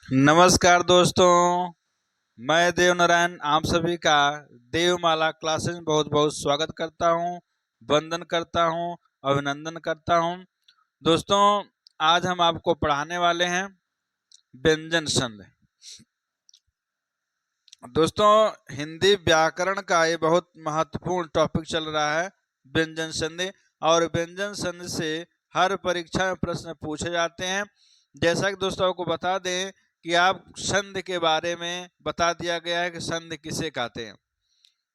नमस्कार दोस्तों, मैं देव नारायण आप सभी का देवमाला क्लासेस में बहुत बहुत स्वागत करता हूं, वंदन करता हूं, अभिनंदन करता हूं। दोस्तों, आज हम आपको पढ़ाने वाले हैं व्यंजन संधि। दोस्तों, हिंदी व्याकरण का ये बहुत महत्वपूर्ण टॉपिक चल रहा है व्यंजन संधि। और व्यंजन संधि से हर परीक्षा में प्रश्न पूछे जाते हैं। जैसा कि दोस्तों आपको बता दें कि आप संधि के बारे में बता दिया गया है कि संधि किसे कहते हैं।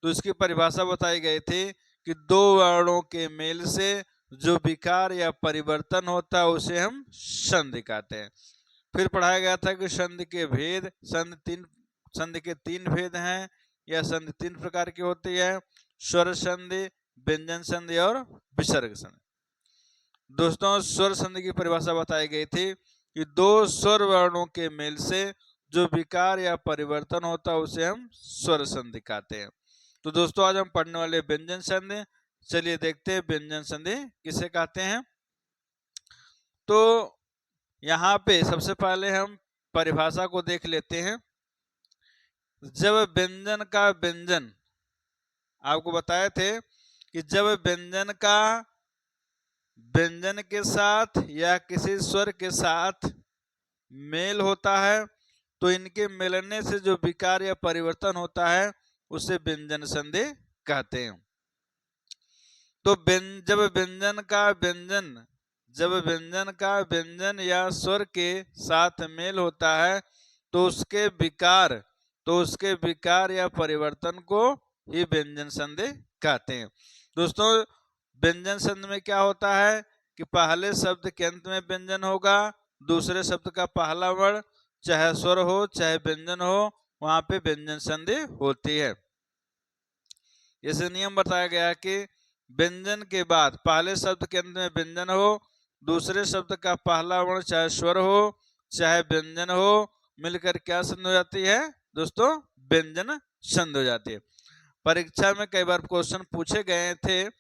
तो इसकी परिभाषा बताई गई थी कि दो वर्णों के मेल से जो विकार या परिवर्तन होता है उसे हम संधि कहते हैं। फिर पढ़ाया गया था कि संधि के भेद, संधि के तीन भेद हैं। यह संधि तीन प्रकार की होती है: स्वर संधि, व्यंजन संधि और विसर्ग संधि। दोस्तों, स्वर संधि की परिभाषा बताई गई थी कि दो स्वर वर्णों के मेल से जो विकार या परिवर्तन होता है उसे हम स्वर संधि कहते हैं। तो दोस्तों, आज हम पढ़ने वाले व्यंजन संधि। चलिए देखते हैं व्यंजन संधि किसे कहते हैं। तो यहाँ पे सबसे पहले हम परिभाषा को देख लेते हैं। जब व्यंजन का व्यंजन, आपको बताए थे कि जब व्यंजन का व्यंजन के साथ या किसी स्वर के साथ मेल होता है तो इनके मिलने से जो विकार या परिवर्तन होता है उसे व्यंजन संधि कहते हैं। तो जब व्यंजन का व्यंजन या स्वर के साथ मेल होता है तो उसके विकार या परिवर्तन को ही व्यंजन संधि कहते हैं। दोस्तों, व्यंजन संधि में क्या होता है कि पहले शब्द के अंत में व्यंजन होगा, दूसरे शब्द का पहला वर्ण चाहे स्वर हो चाहे व्यंजन हो, वहां पे व्यंजन संधि होती है। इसे नियम बताया गया कि व्यंजन के बाद पहले शब्द के अंत में व्यंजन हो, दूसरे शब्द का पहला वर्ण चाहे स्वर हो चाहे व्यंजन हो, मिलकर क्या संधि हो जाती है दोस्तों? व्यंजन संधि हो जाती है। परीक्षा में कई बार क्वेश्चन पूछे गए थे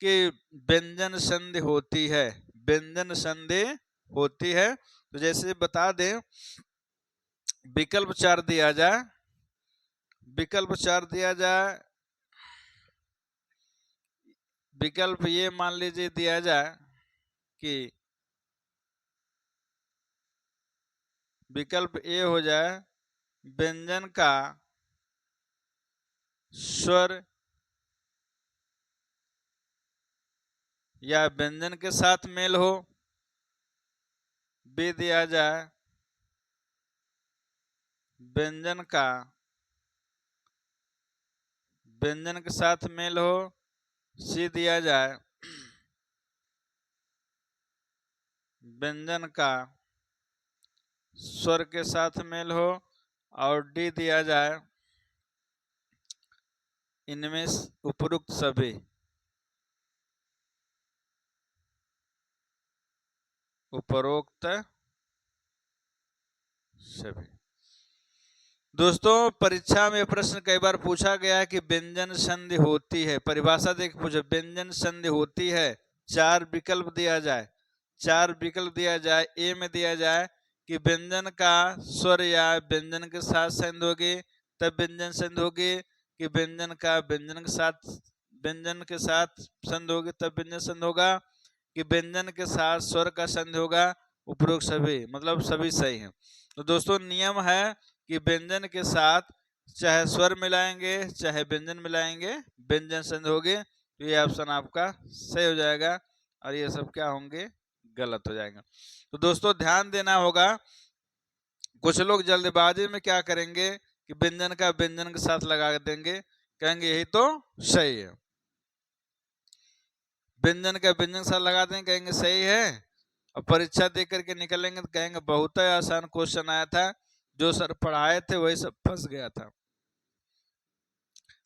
कि व्यंजन संधि होती है, व्यंजन संधि होती है। तो जैसे बता दें, विकल्प चार दिया जाए, विकल्प ये मान लीजिए दिया जाए कि विकल्प ए हो जाए व्यंजन का स्वर या व्यंजन के साथ मेल हो, बी दिया जाए व्यंजन का व्यंजन के साथ मेल हो, सी दिया जाए व्यंजन का स्वर के साथ मेल हो, और डी दिया जाए इनमें उपरोक्त सभी। दोस्तों, परीक्षा में प्रश्न कई बार पूछा गया है कि व्यंजन संधि होती है। परिभाषा देख पूछो, व्यंजन संधि होती है, चार विकल्प दिया जाए। ए में दिया जाए कि व्यंजन का स्वर या व्यंजन के साथ संधि होगी तब व्यंजन संधि होगी, कि व्यंजन का व्यंजन के साथ संधि होगी तब व्यंजन संधि होगा, कि व्यंजन के साथ स्वर का संधि होगा। उपरोक्त सभी, मतलब सभी सही हैं। तो दोस्तों, नियम है कि व्यंजन के साथ चाहे स्वर मिलाएंगे चाहे व्यंजन मिलाएंगे, व्यंजन संधि होगी। तो ये ऑप्शन आपका सही हो जाएगा और ये सब क्या होंगे? गलत हो जाएगा। तो दोस्तों, ध्यान देना होगा। कुछ लोग जल्दबाजी में क्या करेंगे कि व्यंजन का व्यंजन के साथ लगा देंगे, कहेंगे यही तो सही है। व्यंजन का व्यंजन के साथ लगा देंगे, कहेंगे सही है, और परीक्षा दे करके निकलेंगे तो कहेंगे बहुत ही आसान क्वेश्चन आया था, जो सर पढ़ाए थे वही सब फंस गया था।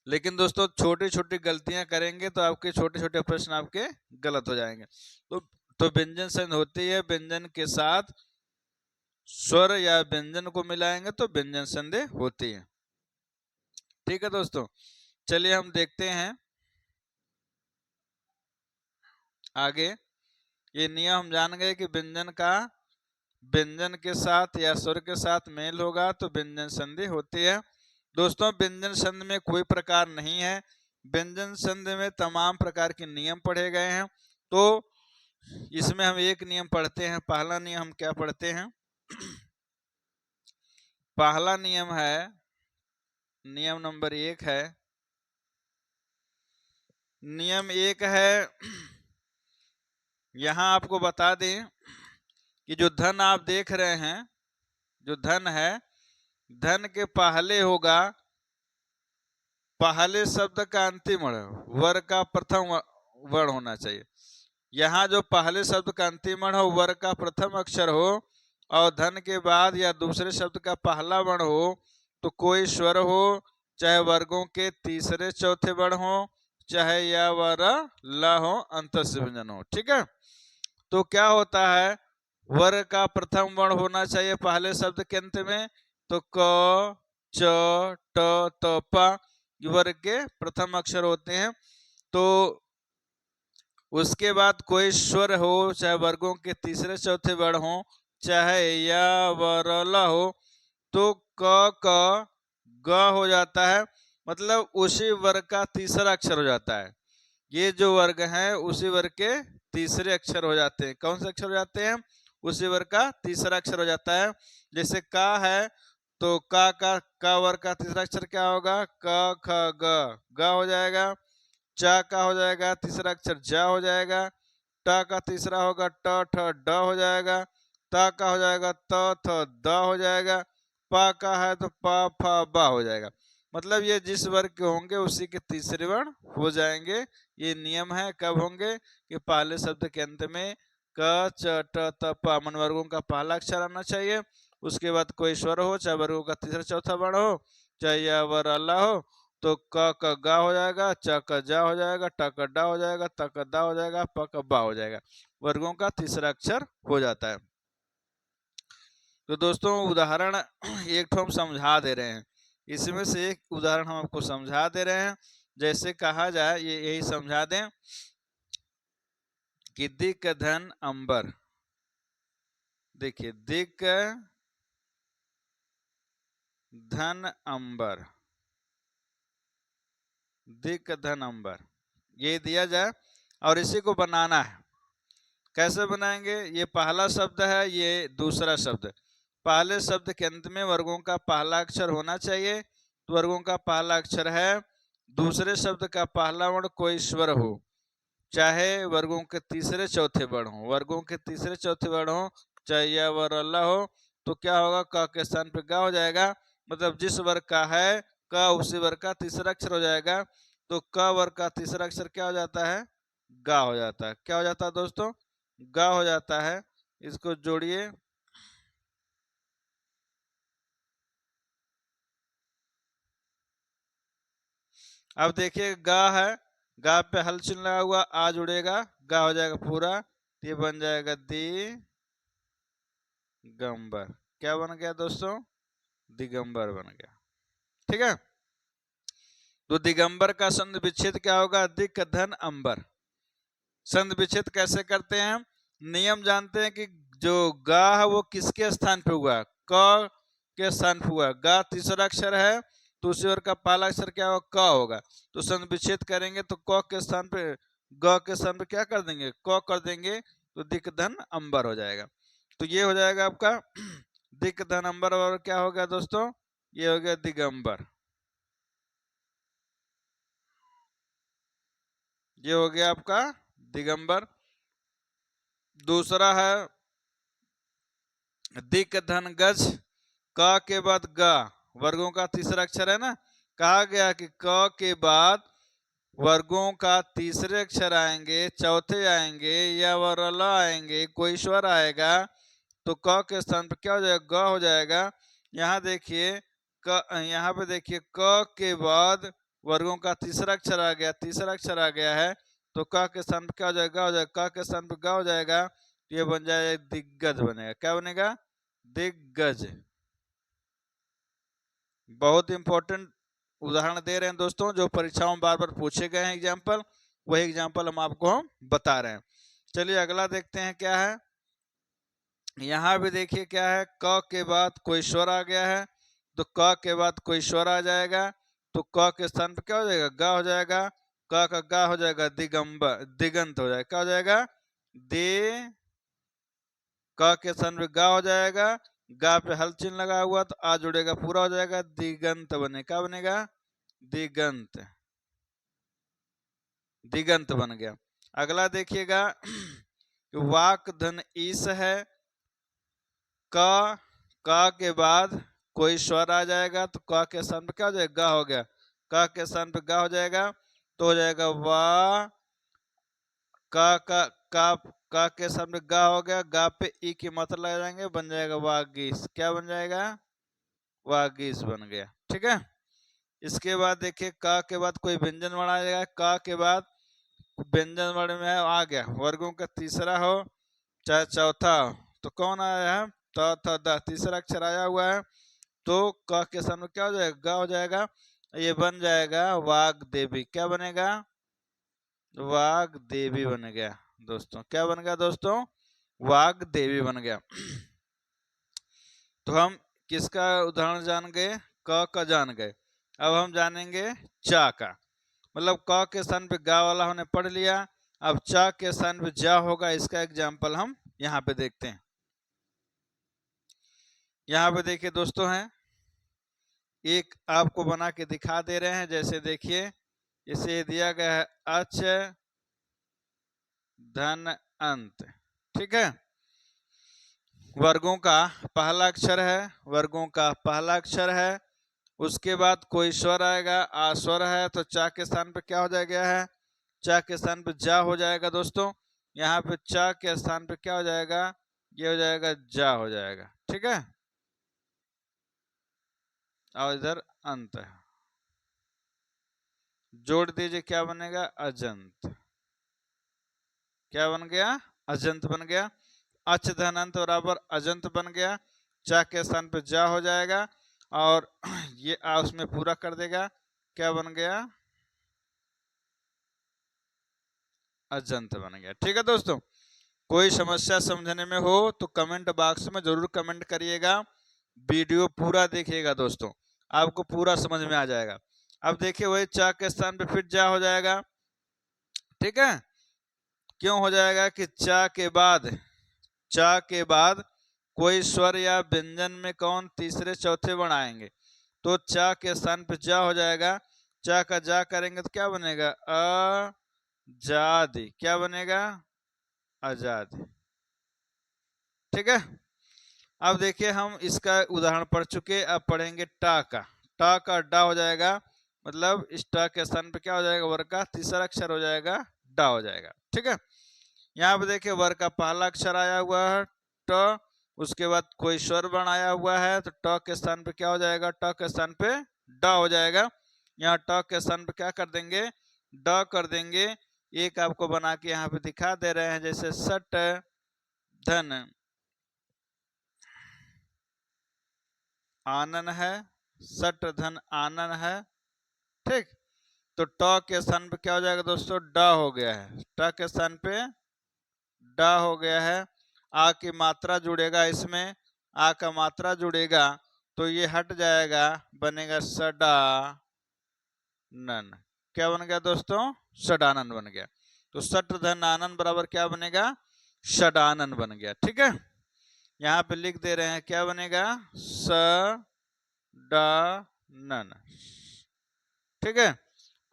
लेकिन दोस्तों, छोटी छोटी गलतियां करेंगे तो आपके छोटे छोटे प्रश्न आपके गलत हो जाएंगे। तो व्यंजन संधि होती है, व्यंजन के साथ स्वर या व्यंजन को मिलाएंगे तो व्यंजन संधि होती है। ठीक है दोस्तों, चलिए हम देखते हैं आगे। ये नियम हम जान गए कि व्यंजन का व्यंजन के साथ या स्वर के साथ मेल होगा तो व्यंजन संधि होती है। दोस्तों व्यंजन संधि में कोई प्रकार नहीं है, व्यंजन संधि में तमाम प्रकार के नियम पढ़े गए हैं। तो इसमें हम एक नियम पढ़ते हैं। पहला नियम हम क्या पढ़ते हैं? पहला नियम है, नियम नंबर 1 है, नियम 1 है, यहां आपको बता दें कि जो धन आप देख रहे हैं, जो धन है, धन के पहले होगा, पहले शब्द का अंतिम वर्ग का प्रथम वर्ण होना चाहिए। यहाँ जो पहले शब्द का अंतिम वर्ण हो, वर्ग का प्रथम अक्षर हो, और धन के बाद या दूसरे शब्द का पहला वर्ण हो, तो कोई स्वर हो, चाहे वर्गों के तीसरे चौथे वर्ण हो, चाहे या वर ल हो, अंत से व्यंजन हो। ठीक है, तो क्या होता है, वर्ग का प्रथम वर्ण होना चाहिए पहले शब्द के अंत में, तो क च ट त प वर्ग के प्रथम अक्षर होते हैं। तो उसके बाद कोई स्वर हो, चाहे वर्गों के तीसरे चौथे वर्ण हो, चाहे या वर ल हो, तो क ग हो जाता है, मतलब उसी वर्ग का तीसरा अक्षर हो जाता है। ये जो वर्ग है उसी वर्ग के तीसरे अक्षर हो जाते हैं। कौन से अक्षर हो जाते हैं? उसी वर्ग का तीसरा अक्षर हो जाता है। जैसे का है तो का वर्ग का तीसरा अक्षर क्या होगा? क ख ग हो जाएगा। चा का हो जाएगा तीसरा अक्षर जा हो जाएगा। ट का तीसरा होगा ट ठ ड हो जाएगा। ता का हो जाएगा त थ द हो जाएगा। पा का है तो प फ ब हो जाएगा। मतलब ये जिस वर्ग के होंगे उसी के तीसरे वर्ण हो जाएंगे। ये नियम है। कब होंगे? कि पहले शब्द के अंत में क च ट त प मन वर्गों का पहला अक्षर आना चाहिए। उसके बाद कोई स्वर हो, चाहे वर्गों का तीसरा चौथा वर्ण हो, चाहे या वर अल्लाह हो, तो क गा हो जाएगा, च क जा हो जाएगा, ट क डा हो जाएगा, त क दा हो जाएगा, प क बा हो जाएगा। वर्गों का तीसरा अक्षर हो जाता है। तो दोस्तों उदाहरण एक ठो हम समझा दे रहे हैं, इसमें से एक उदाहरण हम आपको समझा दे रहे हैं। जैसे कहा जाए, ये यही समझा दें कि दिक धन अंबर। देखिए दिक धन अंबर, दिक धन अंबर, ये दिया जाए और इसी को बनाना है। कैसे बनाएंगे? ये पहला शब्द है, ये दूसरा शब्द। पहले शब्द के अंत में वर्गों का पहला अक्षर होना चाहिए, तो वर्गों का पहला अक्षर है। दूसरे शब्द का पहला वर्ण कोई स्वर हो, चाहे वर्गों के तीसरे चौथे वर्ण हो, वर्गों के तीसरे चौथे वर्ण हो, चाहे या वर अल्लाह हो, तो क्या होगा? क के स्थान पे गा हो जाएगा। मतलब जिस वर्ग का है क, उसी वर्ग का तीसरा अक्षर हो जाएगा। तो क वर्ग का तीसरा अक्षर क्या हो जाता है? गा हो जाता है। क्या हो जाता है दोस्तों? गा हो जाता है। इसको जोड़िए, अब देखिए गा है, गा पे हल चिन्ह लगा हुआ, आ जुड़ेगा, गा हो जाएगा पूरा, ये बन जाएगा दिगंबर। क्या बन गया दोस्तों? दिगंबर बन गया। ठीक है, तो दिगंबर का संधि विच्छेद क्या होगा? दिक धन अंबर। संधि विच्छेद कैसे करते हैं? नियम जानते हैं कि जो गा है वो किसके स्थान पे हुआ? क के स्थान पे हुआ। गा तीसरा अक्षर है, तो उसी वर्ग का पहला अक्षर क्या होगा? क होगा। तो संधि विच्छेद करेंगे तो क के स्थान पे, ग के स्थान पे क्या कर देंगे? क कर देंगे, तो दिक धन अंबर हो जाएगा। तो ये हो जाएगा आपका दिक धन अंबर। और क्या हो गया दोस्तों? ये हो गया दिगंबर। ये हो गया आपका दिगंबर। दूसरा है दिक धन गज। क के बाद ग, वर्गों का तीसरा अक्षर है ना। कहा गया कि क के बाद वर्गों का तीसरे अक्षर आएंगे, चौथे आएंगे या वरल आएंगे, कोई स्वर आएगा, तो क के स्थान पर क्या हो जाएगा? ग हो जाएगा। यहाँ देखिए क, यहाँ पे देखिए क के बाद वर्गों का तीसरा अक्षर आ गया, तीसरा अक्षर आ गया है, तो क के स्थान पर क्या हो जाएगा? हो जाएगा क के स्थान पर ग हो जाएगा। ये बन जाएगा दिग्गज बनेगा। क्या बनेगा? दिग्गज। बहुत इंपॉर्टेंट उदाहरण दे रहे हैं दोस्तों, जो परीक्षाओं में बार बार पूछे गए हैं एग्जाम्पल, वही एग्जाम्पल हम आपको बता रहे हैं। चलिए अगला देखते हैं क्या है। यहाँ भी देखिए क्या है, क के बाद कोई स्वर आ गया है तो क के बाद कोई स्वर आ जाएगा, तो क के स्थान पे क्या हो जाएगा, गा हो जाएगा। क का गा हो जाएगा दिगंबर, दिगंत हो जाएगा, क्या हो जाएगा, दे। क के स्थान पे गा हो जाएगा, गा पे हल चिन्ह लगा हुआ तो आ जुड़ेगा, पूरा हो जाएगा, दिगंत बने, क्या बनेगा, दिगंत, दिगंत बन गया। अगला देखिएगा वाक धन ईस है, क के बाद कोई स्वर आ जाएगा तो क के स्थान पे क्या हो जाएगा, गा हो गया, क के स्थान पे गा हो जाएगा तो हो जाएगा वा। का के स्थान पे गा हो गया, गा पे ई की मात्रा लगा जाएंगे, बन जाएगा वागीस, क्या बन जाएगा, वागीस बन गया। ठीक है। इसके बाद देखिए क के बाद कोई व्यंजन वर्ण आ जाएगा, क के बाद व्यंजन वर्ण में आ गया, वर्गों का तीसरा हो चाहे चौथा हो, तो कौन आया है, त थ द, तीसरा अक्षर आया हुआ है तो क के सामने क्या हो जाएगा, गा हो जाएगा, ये बन जाएगा वाग देवी, क्या बनेगा, वाग देवी बन गया दोस्तों, क्या बन गया दोस्तों, वाग देवी बन गया। तो हम किसका उदाहरण जान गए, क का जान गए। अब हम जानेंगे चा का, मतलब क के स्थान पे गा वाला हमने पढ़ लिया, अब चा के स्थान पे जा होगा, इसका एग्जाम्पल हम यहाँ पे देखते हैं। यहाँ पे देखिए दोस्तों हैं, एक आपको बना के दिखा दे रहे हैं, जैसे देखिए इसे दिया गया है अच धन अंत, ठीक है, वर्गों का पहला अक्षर है, वर्गों का पहला अक्षर है, उसके बाद कोई स्वर आएगा, आ स्वर है तो चा के स्थान पे क्या हो जाएगा है, चा के स्थान पे जा हो जाएगा दोस्तों, यहाँ पे चा के स्थान पे क्या हो जाएगा, ये हो जाएगा जा हो जाएगा, ठीक है, और इधर अंत है, जोड़ दीजिए क्या बनेगा, अजंत, क्या बन गया, अजंत बन गया। अच धन अंत बराबर अजंत बन गया, चा के स्थान पे जा हो जाएगा और ये आ उसमें पूरा कर देगा, क्या बन गया, अजंत बन गया। ठीक है दोस्तों, कोई समस्या समझने में हो तो कमेंट बॉक्स में जरूर कमेंट करिएगा, वीडियो पूरा देखिएगा दोस्तों, आपको पूरा समझ में आ जाएगा। अब देखिए वही चा के स्थान पे फिर जा हो जाएगा, ठीक है, क्यों हो जाएगा कि चा के बाद कोई स्वर या व्यंजन में कौन तीसरे चौथे वर्ण आएंगे, तो चा के स्थान पे जा हो जाएगा, चा का जा करेंगे तो क्या बनेगा, अजादी, क्या बनेगा, आजादी। ठीक है। अब देखिए हम इसका उदाहरण पढ़ चुके, अब पढ़ेंगे टा का, टा का डा हो जाएगा, मतलब इस टा के स्थान पे क्या हो जाएगा, वर्ग का तीसरा अक्षर हो जाएगा, डा हो जाएगा। ठीक है, यहाँ पे देखिए वर्ग का पहला अक्षर आया हुआ है ट, उसके बाद कोई स्वर वर्ण आया हुआ है तो ट के स्थान पे क्या हो जाएगा, ट के स्थान पे ड हो जाएगा, यहाँ ट के स्थान पे क्या कर देंगे, ड कर देंगे। एक आपको बना के यहाँ पे दिखा दे रहे हैं, जैसे सट धन आनन है, सट धन आनन है, ठीक, तो ट के स्थान पे क्या हो जाएगा दोस्तों, ड हो गया है, ट के स्थान पे ड हो गया है, आ की मात्रा जुड़ेगा इसमें, आ का मात्रा जुड़ेगा तो ये हट जाएगा, बनेगा सडा नन, क्या बन गया दोस्तों, षडानन बन गया। तो सट धन आनन बराबर क्या बनेगा, षडानन बन गया। ठीक है, यहाँ पे लिख दे रहे हैं क्या बनेगा, स डा नन। ठीक है,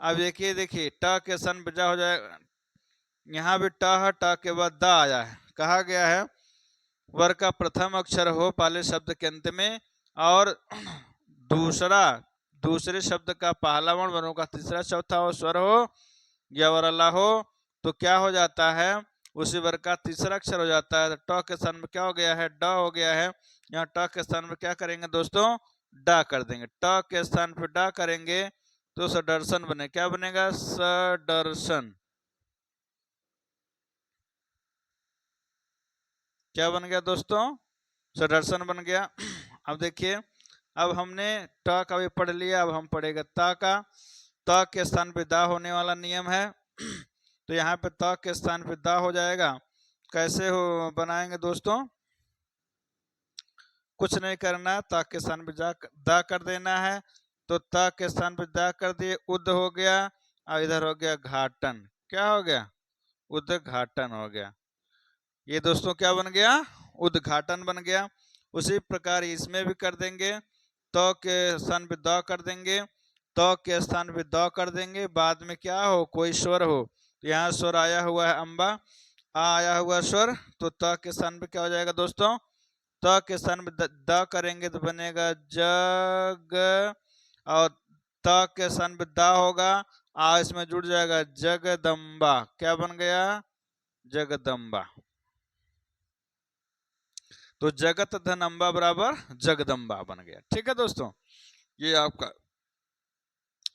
अब देखिए देखिए ट के सन बजा हो जाएगा, यहाँ भी ट है, ट के बाद द आया है, कहा गया है वर्ग का प्रथम अक्षर हो पहले शब्द के अंत में और दूसरे शब्द का पहला वर्ण वर्णों का तीसरा चौथा हो, स्वर हो या वरला हो, तो क्या हो जाता है, उसी वर्ग का तीसरा अक्षर हो जाता है। तो ट के स्थान में क्या हो गया है, ड हो गया है, यहाँ ट के स्थान में क्या करेंगे दोस्तों, ड कर देंगे, ट के स्थान पे ड करेंगे तो सदर्शन बने, क्या बनेगा, सदर्शन, क्या बन गया दोस्तों, सदर्शन बन गया। अब देखिए अब हमने ट का भी पढ़ लिया, अब हम पढ़ेगा ता का, त के स्थान पे दा होने वाला नियम है तो यहाँ पे त के स्थान पे दा हो जाएगा, कैसे हो बनाएंगे दोस्तों, कुछ नहीं करना, त के स्थान पे दा कर देना है, तो त के स्थान पे दा कर दिए, उद हो गया, और इधर हो गया घाटन। क्या हो गया? उद्घाटन हो गया। ये दोस्तों क्या बन गया? उद्घाटन बन गया। उसी प्रकार इसमें भी कर देंगे, तो के स्थान पे द कर देंगे, तो के स्थान पे द कर देंगे, बाद में क्या हो, कोई स्वर हो, तो यहाँ स्वर आया हुआ है अम्बा, आया हुआ स्वर, तो त के स्थान पे क्या हो जाएगा दोस्तों? त के स्थान पे द करेंगे तो बनेगा जग, और त के स्थान पे दा होगा, आ इसमें जुड़ जाएगा जगदम्बा। क्या बन गया? जगदम्बा। तो जगत धन अम्बा बराबर जगदम्बा बन गया। ठीक है दोस्तों, ये आपका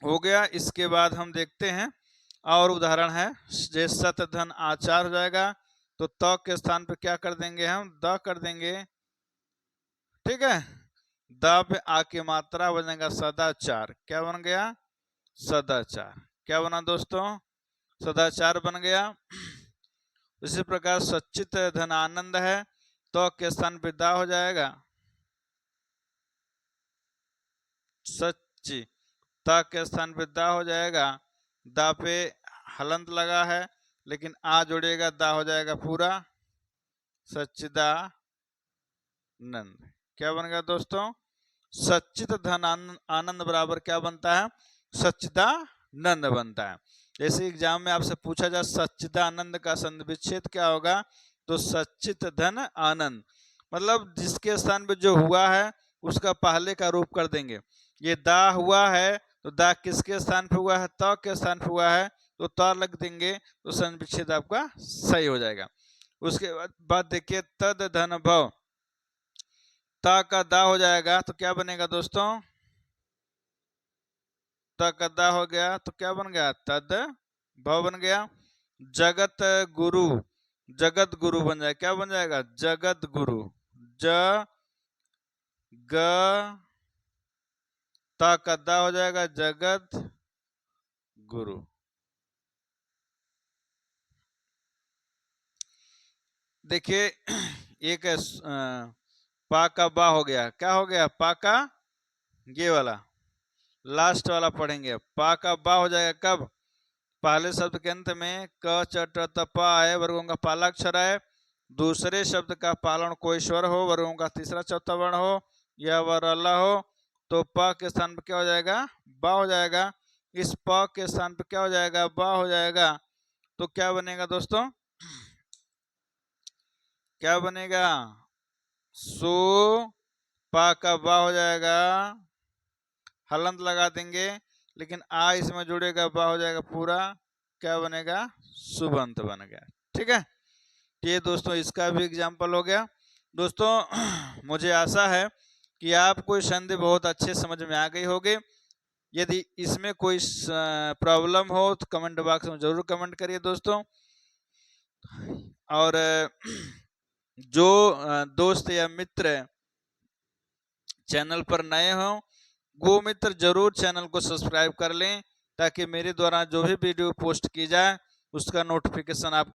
हो गया। इसके बाद हम देखते हैं और उदाहरण है, जैसे सत धन आचार हो जाएगा, तो त के स्थान पे क्या कर देंगे? हम द कर देंगे। ठीक है, द पे आ की मात्रा बनेगा सदाचार। क्या बन गया? सदाचार। क्या बना दोस्तों? सदाचार बन गया। इसी प्रकार सच्चित धन आनंद है, तो के स्थान पे दा हो जाएगा, सच्ची, ता के स्थान पे दा हो जाएगा, दा पे हलंत लगा है, लेकिन आ जोड़ेगा, दा हो जाएगा पूरा सच्चिदानंद। क्या बन गया दोस्तों? सच्चित धन आनंद बराबर क्या बनता है? सच्चिदानंद बनता है। जैसे एग्जाम में आपसे पूछा जाए सच्चिदानंद का संधि विच्छेद क्या होगा, तो सच्चित धन आनंद, मतलब जिसके स्थान पे जो हुआ है उसका पहले का रूप कर देंगे। ये दा हुआ है, तो दा किसके स्थान पे हुआ है? त के स्थान पे हुआ है, तो त लग देंगे, तो संधि विच्छेद आपका सही हो जाएगा। उसके बाद देखिए तद धन भव, ता का दा हो जाएगा, तो क्या बनेगा दोस्तों? त का दा हो गया, तो क्या बन गया? तद भव बन गया। जगत गुरु, जगत गुरु बन जाएगा। क्या बन जाएगा? जगत गुरु। ज ग ता का दा हो जाएगा, जगत गुरु। देखिए एक पा का बा हो गया। क्या हो गया? पा का, ये वाला लास्ट वाला पढ़ेंगे। पा का बा हो जाएगा कब? पहले शब्द के अंत में क च ट त प आए, वर्गों का पालाक्षर है, दूसरे शब्द का पालन कोई स्वर हो, वर्गों का तीसरा चौथा वर्ण हो, या वरला हो, तो प के स्थान पर क्या हो जाएगा? बा हो जाएगा। इस प के स्थान पर क्या हो जाएगा? बा हो जाएगा। तो क्या बनेगा दोस्तों? क्या बनेगा? सो पा का बा हो जाएगा, हलंत लगा देंगे, लेकिन आ इसमें जुड़ेगा, बा हो जाएगा पूरा। क्या बनेगा? सुबंत बन गया। ठीक है, ये दोस्तों इसका भी एग्जाम्पल हो गया। दोस्तों मुझे आशा है कि आपको ये संधि बहुत अच्छे समझ में आ गई होगी। यदि इसमें कोई प्रॉब्लम हो तो कमेंट बॉक्स में जरूर कमेंट करिए दोस्तों। और जो दोस्त या मित्र चैनल पर नए हों, वो मित्र जरूर चैनल को सब्सक्राइब कर लें, ताकि मेरे द्वारा जो भी वीडियो पोस्ट की जाए उसका नोटिफिकेशन आप